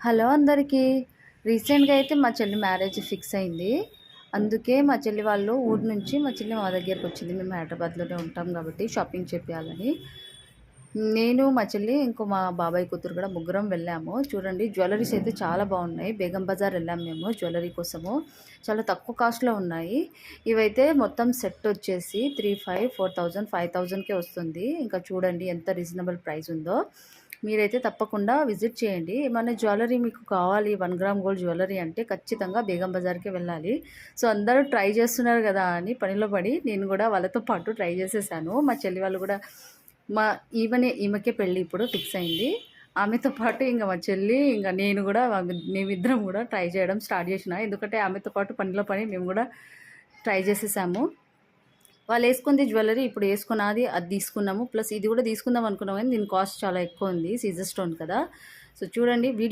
Hello అందరికీ. రీసెంట్‌గా అయితే మా చెల్లి మ్యారేజ్ ఫిక్స్ అయింది. అందుకే మా చెల్లి వాళ్ళు ఊరు నుంచి మా చెల్లి మా దగ్గరకొచ్చింది. మేము హైదరాబాద్‌లోనే ఉంటాం కాబట్టి షాపింగ్ చేపియాలని. నేను, మా చెల్లి, ఇంకో మా బాబాయ్ కూతురు కూడా ముగ్గురం వెళ్ళాము. చూడండి జ్యువెల్లరీస్ అయితే చాలా బాగున్నాయి. బేగం బజార్ వెళ్ళాము మేము జ్యువెల్లరీ కోసము. చాలా తక్కువ కాస్ట్‌లో ఉన్నాయి. ఇవైతే మొత్తం సెట్ వచ్చేసి 3500, 4000, 5000కే వస్తుంది. ఇంకా చూడండి ఎంత రీజనబుల్ ప్రైస్ ఉందో. మీరైతే తప్పకుండా విజిట్ చేయండి. ఏమైనా జ్యువెల్లరీ మీకు కావాలి 1 గ్రామ్ గోల్డ్ జ్యువెల్లరీ అంటే ఖచ్చితంగా బేగం బజార్‌కే వెళ్ళాలి. సో అందరూ ట్రై చేస్తున్నారు కదా అని పనిలో పడి నేను కూడా వాళ్ళతో పాటు ట్రై చేసేసాను. మా చెల్లి వాళ్ళు కూడా మా ఈమెకే పెళ్ళి ఇప్పుడు ఫిక్స్ అయింది. ఆమెతో పాటు ఇంక మా చెల్లి, ఇంక నేను కూడా మేమిద్దరం కూడా ట్రై చేయడం స్టార్ట్ చేసిన. ఎందుకంటే ఆమెతో పాటు పనిలో పని మేము కూడా ట్రై చేసేసాము. వాళ్ళు వేసుకుంది జ్యువెల్లరీ ఇప్పుడు వేసుకున్నది అది తీసుకున్నాము. ప్లస్ ఇది కూడా తీసుకుందాం అనుకున్నాం కానీ దీని కాస్ట్ చాలా ఎక్కువ ఉంది. సీజర్ స్టోన్ కదా. సో చూడండి వీడియో